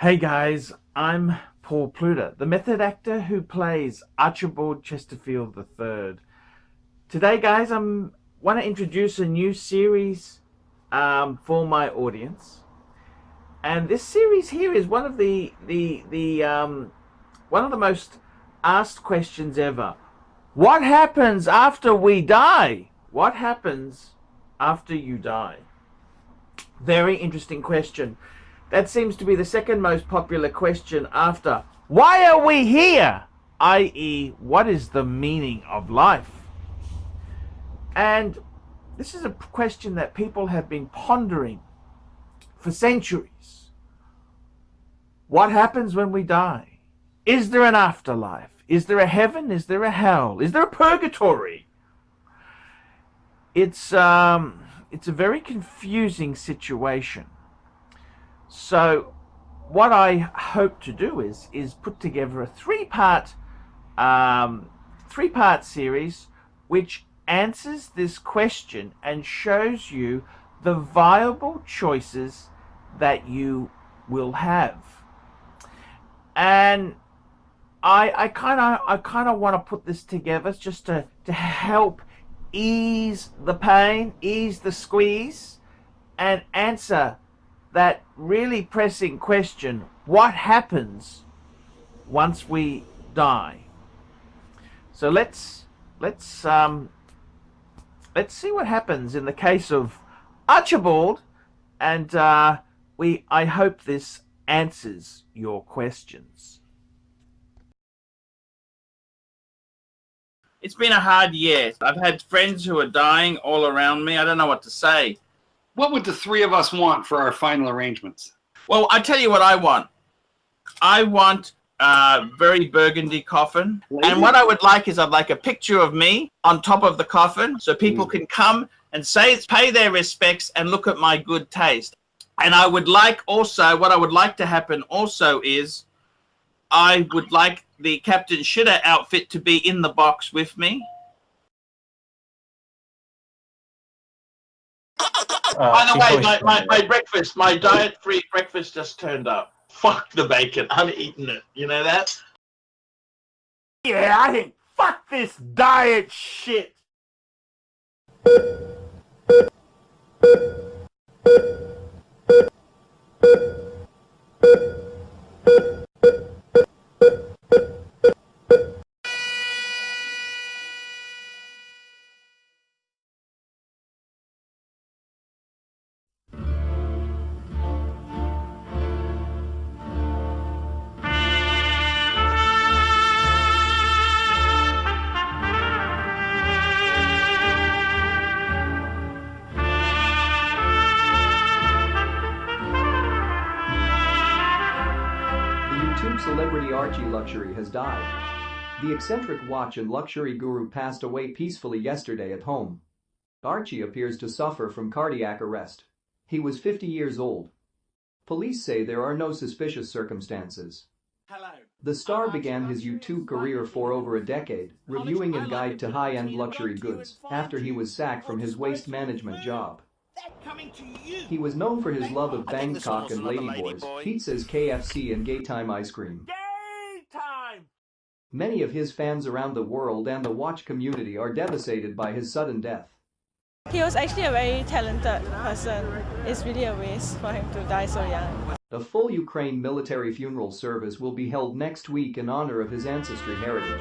Hey guys, I'm Paul Pluter, the method actor who plays Archibald Chesterfield III. Today, guys, I want to introduce a new series for my audience, and this series here is one of one of the most asked questions ever. What happens after we die? What happens after you die? Very interesting question. That seems to be the second most popular question after, why are we here? i.e., what is the meaning of life? And this is a question that people have been pondering for centuries. What happens when we die? Is there an afterlife? Is there a heaven? Is there a hell? Is there a purgatory? It's a very confusing situation. So what I hope to do is put together a three-part series which answers this question and shows you the viable choices that you will have. And I kind of want to put this together just to help ease the pain, ease the squeeze, and answer that really pressing question: what happens once we die? So let's see what happens in the case of Archibald, and I hope this answers your questions. It's been a hard year. I've had friends who are dying all around me. I don't know what to say. What would the three of us want for our final arrangements? Well, I tell you what I want. I want a very burgundy coffin. And what I would like is I'd like a picture of me on top of the coffin so people can come and pay their respects and look at my good taste. And I would like also, what I would like to happen also is I would like the Captain Shitter outfit to be in the box with me. By the way, my breakfast, my diet-free breakfast just turned up. Fuck the bacon. I'm eating it. You know that? Yeah, I think fuck this diet shit. Celebrity ArchieLuxury has died. The eccentric watch and luxury guru passed away peacefully yesterday at home. Archie appears to suffer from cardiac arrest. He was 50 years old. Police say there are no suspicious circumstances. The star began his YouTube career for over a decade, reviewing a guide to high-end luxury goods, after he was sacked from his waste management job. He was known for his love of Bangkok and ladyboys, pizzas, KFC and gaytime ice cream. Many of his fans around the world and the watch community are devastated by his sudden death. He was actually a very talented person. It's really a waste for him to die so young. A full Ukraine military funeral service will be held next week in honor of his ancestry heritage.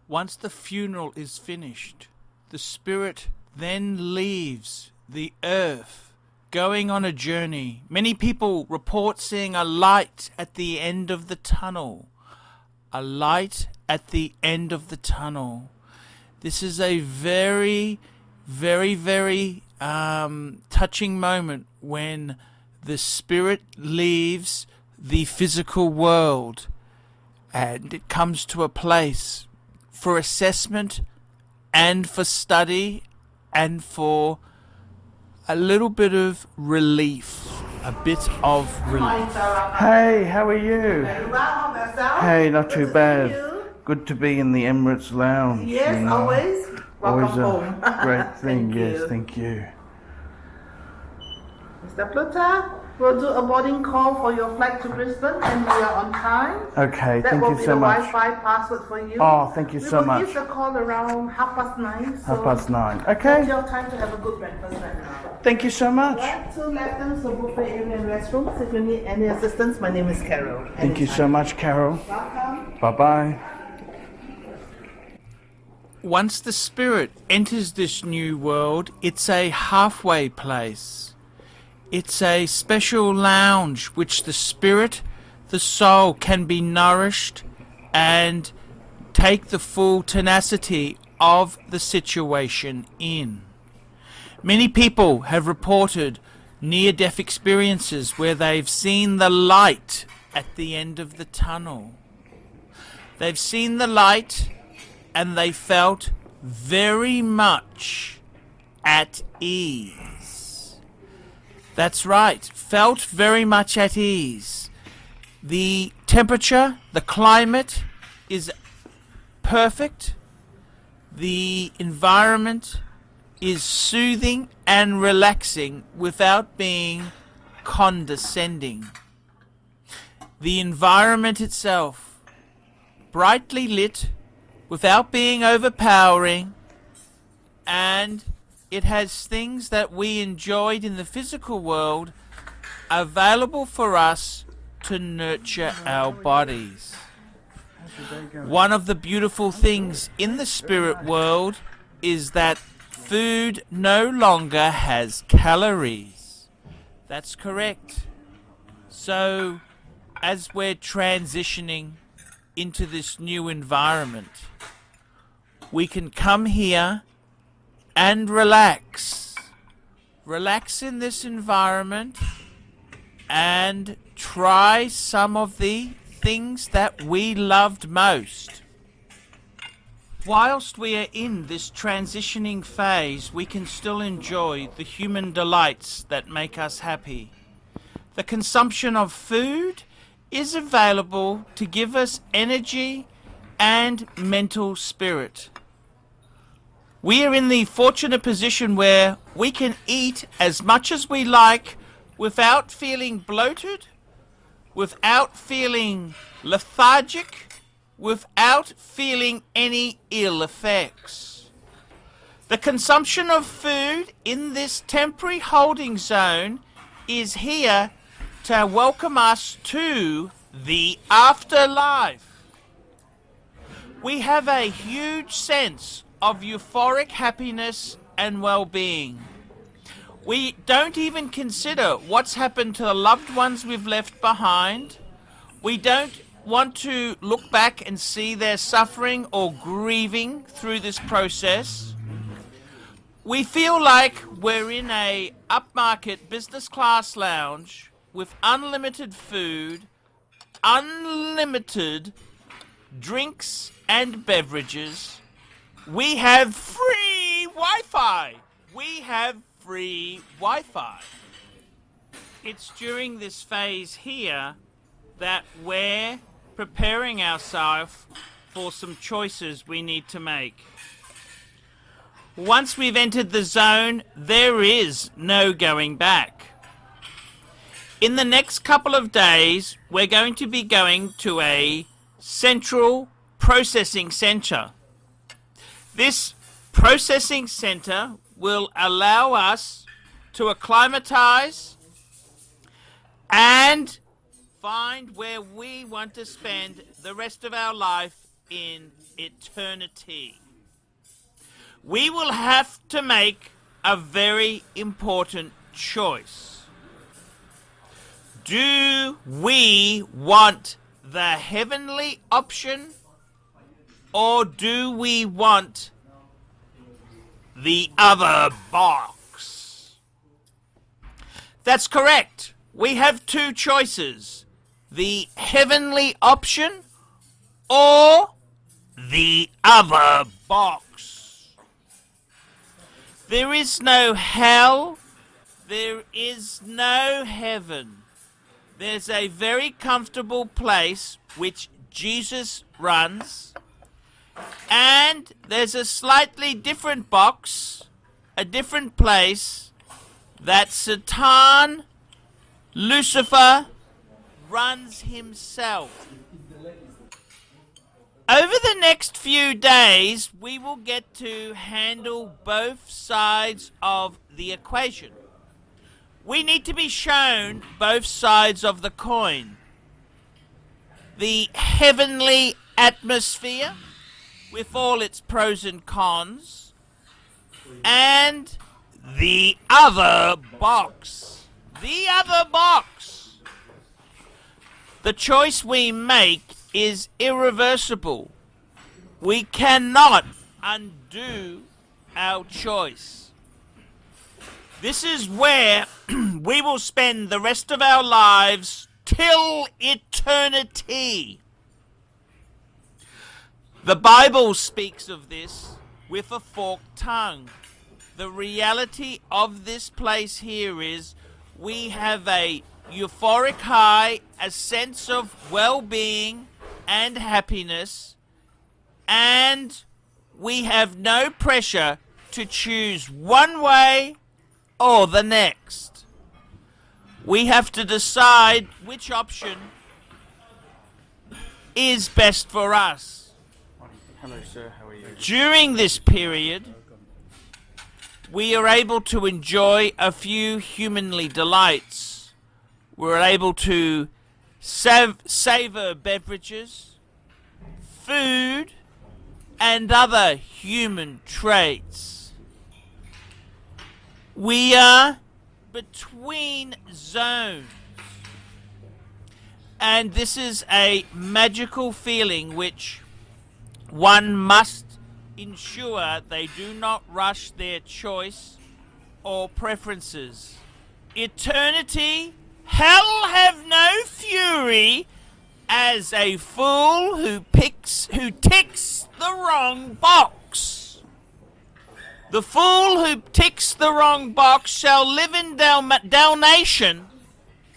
Once the funeral is finished, the spirit then leaves the earth, going on a journey. Many people report seeing a light at the end of the tunnel. A light at the end of the tunnel. This is a very, very, very touching moment when the spirit leaves the physical world and it comes to a place for assessment and for study and for a little bit of relief. A bit of relief. Hey, how are you? Very well, how about yourself? Hey, not too Good to bad. see you. Good to be in the Emirates Lounge. Yes, you know. always. Welcome Always home. a great thing, Thank yes, you. thank you. Mr. Pluta, we'll do a boarding call for your flight to Brisbane and we are on time. Okay, That thank will you be so the much. Wi-Fi password for you. Oh, thank you We so will much. give the call around 9:30. So 9:30. plenty Okay, of time to have a good breakfast right now. thank you so much. Right, 2 lessons, so buffet area and restrooms. If you need any assistance, my name is Carol. Thank you so much, Carol. Welcome. Bye-bye. Once the spirit enters this new world, it's a halfway place. It's a special lounge which the spirit, the soul can be nourished and take the full tenacity of the situation in. Many people have reported near-death experiences where they've seen the light at the end of the tunnel. They've seen the light and they felt very much at ease. That's right, felt very much at ease. The temperature, the climate is perfect. The environment is soothing and relaxing without being condescending. The environment itself, brightly lit, without being overpowering, and it has things that we enjoyed in the physical world available for us to nurture our bodies. One of the beautiful things in the spirit world is that food no longer has calories. That's correct. So, as we're transitioning into this new environment, we can come here and relax. Relax in this environment and try some of the things that we loved most. Whilst we are in this transitioning phase, we can still enjoy the human delights that make us happy. The consumption of food is available to give us energy and mental spirit. We are in the fortunate position where we can eat as much as we like without feeling bloated, without feeling lethargic, without feeling any ill effects. The consumption of food in this temporary holding zone is here to welcome us to the afterlife. We have a huge sense of euphoric happiness and well-being. We don't even consider what's happened to the loved ones we've left behind. We don't want to look back and see their suffering or grieving through this process. We feel like we're in a upmarket business class lounge with unlimited food, unlimited drinks and beverages. We have free Wi-Fi. We have free Wi-Fi. It's during this phase here that we're preparing ourselves for some choices we need to make. Once we've entered the zone, there is no going back. In the next couple of days, we're going to be going to a central processing center. This processing center will allow us to acclimatize and find where we want to spend the rest of our life in eternity. We will have to make a very important choice. Do we want the heavenly option, or do we want the other box? That's correct. We have two choices: the heavenly option or the other box. There is no hell. There is no heaven. There's a very comfortable place which Jesus runs, and there's a slightly different box, a different place that Satan, Lucifer, runs himself. Over the next few days, we will get to handle both sides of the equation. We need to be shown both sides of the coin. The heavenly atmosphere, with all its pros and cons, and the other box. The other box. The choice we make is irreversible. We cannot undo our choice. This is where we will spend the rest of our lives till eternity. The Bible speaks of this with a forked tongue. The reality of this place here is we have a euphoric high, a sense of well-being and happiness, and we have no pressure to choose one way or the next. We have to decide which option is best for us. Hello, sir. How are you? During this period, we are able to enjoy a few humanly delights. We're able to savor beverages, food, and other human traits. We are between zones. And this is a magical feeling which one must ensure they do not rush their choice or preferences. Eternity, hell have no fury as a fool who ticks the wrong box. The fool who ticks the wrong box shall live in damnation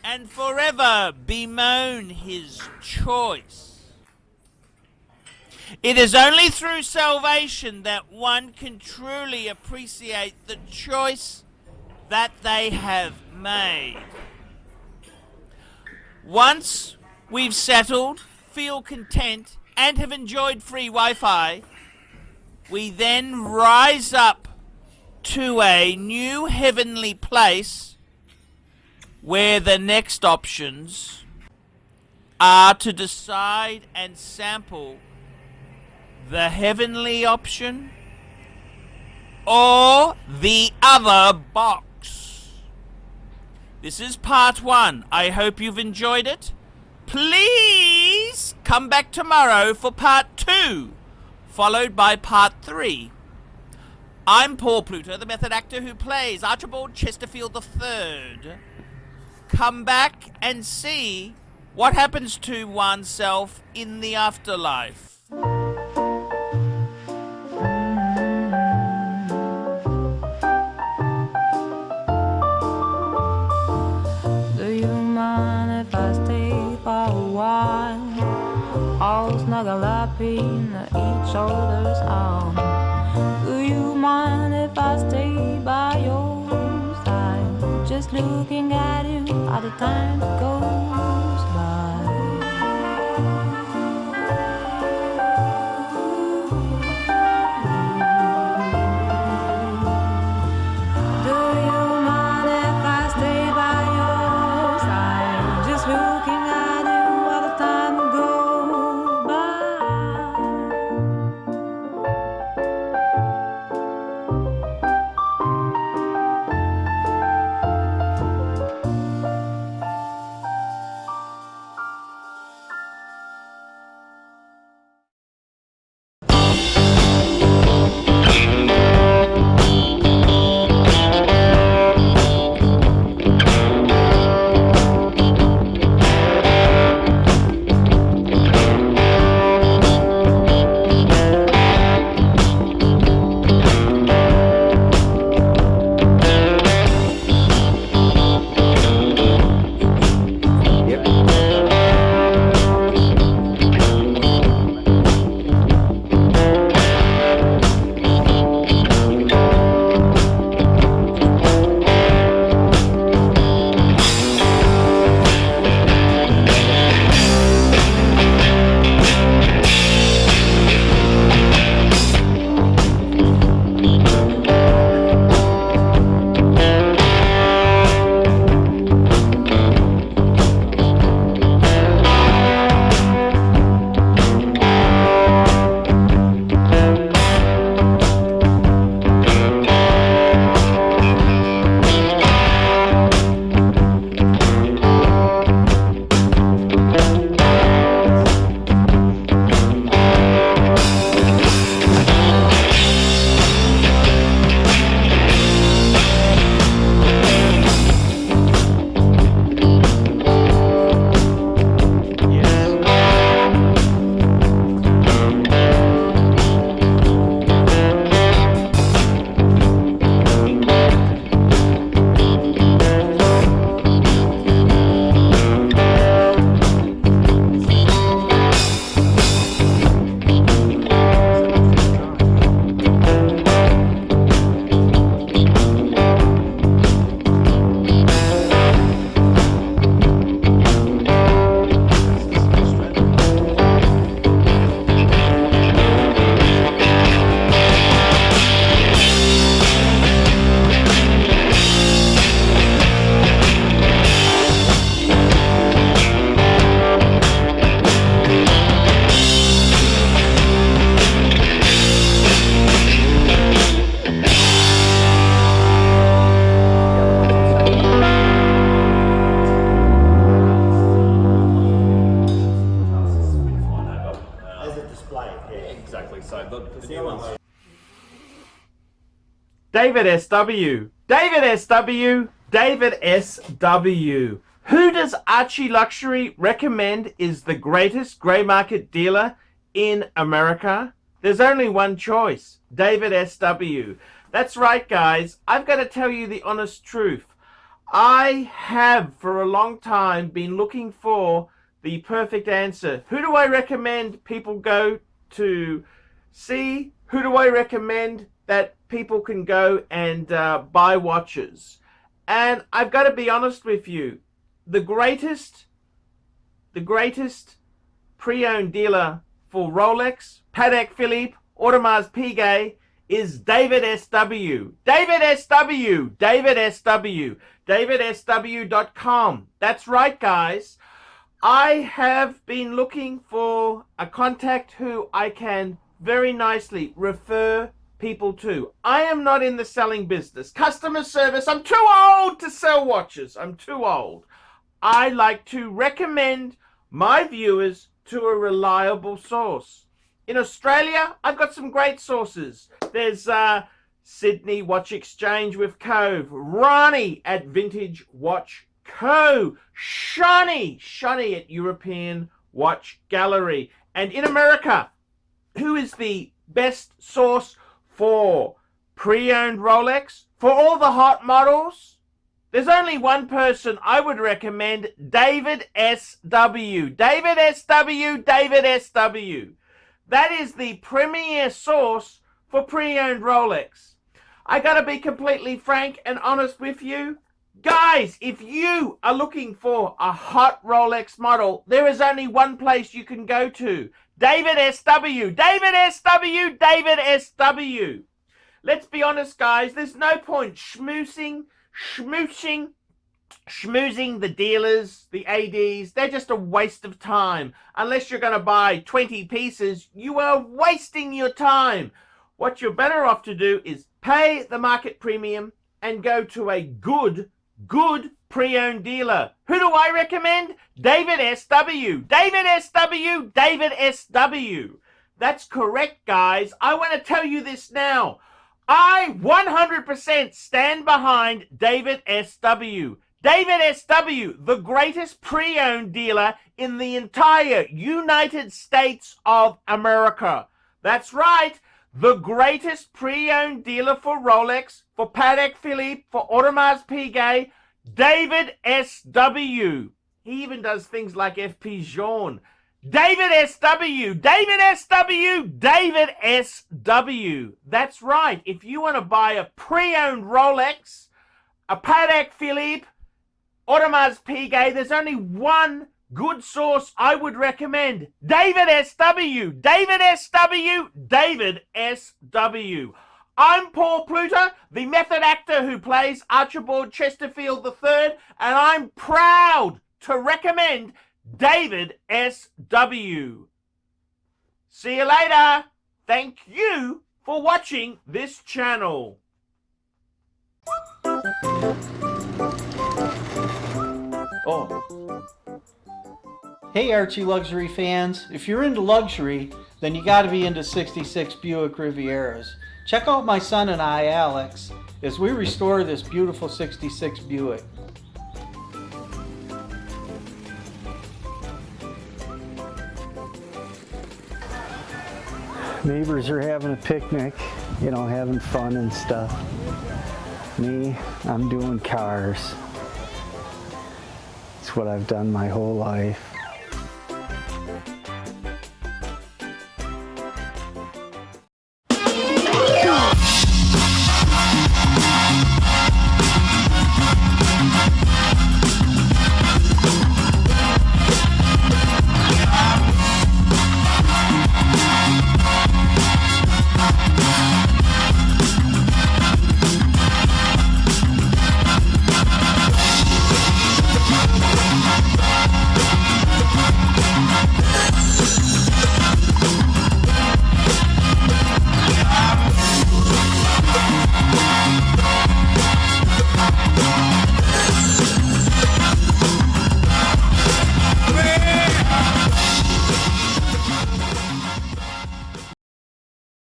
and forever bemoan his choice. It is only through salvation that one can truly appreciate the choice that they have made. Once we've settled, feel content, and have enjoyed free Wi-Fi, we then rise up to a new heavenly place where the next options are to decide and sample the heavenly option or the other box. This is part 1. I hope you've enjoyed it. Please come back tomorrow for part 2, followed by part 3. I'm Paul Pluto, the method actor who plays Archibald Chesterfield III. Come back and see what happens to oneself in the afterlife. Do you mind if I stay for a while? All snuggle up in each other's arms. Do you mind if I stay by your side? Just looking at you all the time goes by. Do you mind if I stay by your side? Just looking at you all the time goes by. David SW. David SW. David SW. Who does ArchieLuxury recommend is the greatest grey market dealer in America? There's only one choice. David SW. That's right, guys. I've got to tell you the honest truth. I have for a long time been looking for the perfect answer. Who do I recommend people go to see? Who do I recommend that people can go and buy watches? And I've got to be honest with you. The greatest pre-owned dealer for Rolex, Patek Philippe, Audemars Piguet is David SW. David SW. David SW. DavidSW.com. That's right, guys. I have been looking for a contact who I can very nicely refer people to. I am not in the selling business. Customer service, I'm too old to sell watches. I'm too old. I like to recommend my viewers to a reliable source. In Australia, I've got some great sources. There's Sydney Watch Exchange with Cove, Ronnie at Vintage Watch Co, Shani at European Watch Gallery. And in America, who is the best source for pre-owned Rolex? For all the hot models? There's only one person I would recommend, David SW. David SW, David SW. That is the premier source for pre-owned Rolex. I gotta be completely frank and honest with you. Guys, if you are looking for a hot Rolex model, there is only one place you can go to. David SW. David SW. David SW. Let's be honest, guys. There's no point schmoozing the dealers, the ADs. They're just a waste of time. Unless you're going to buy 20 pieces, you are wasting your time. What you're better off to do is pay the market premium and go to a good pre-owned dealer. Who do I recommend? David SW. David SW. David SW. That's correct, guys. I want to tell you this now. I 100% stand behind David SW. David SW, the greatest pre-owned dealer in the entire United States of America. That's right. The greatest pre-owned dealer for Rolex, for Patek Philippe, for Audemars Piguet, David SW. He even does things like FP Journe. David SW. David SW. David SW. That's right. If you want to buy a pre-owned Rolex, a Patek Philippe, Audemars Piguet, there's only one good source I would recommend. David SW. David SW. David SW. I'm Paul Pluter, the method actor who plays Archibald Chesterfield III, and I'm proud to recommend David SW. See you later. Thank you for watching this channel. Oh. Hey Archie Luxury fans, if you're into luxury, then you gotta be into 66 Buick Rivieras. Check out my son and I, Alex, as we restore this beautiful 66 Buick. Neighbors are having a picnic, you know, having fun and stuff. Me, I'm doing cars. It's what I've done my whole life.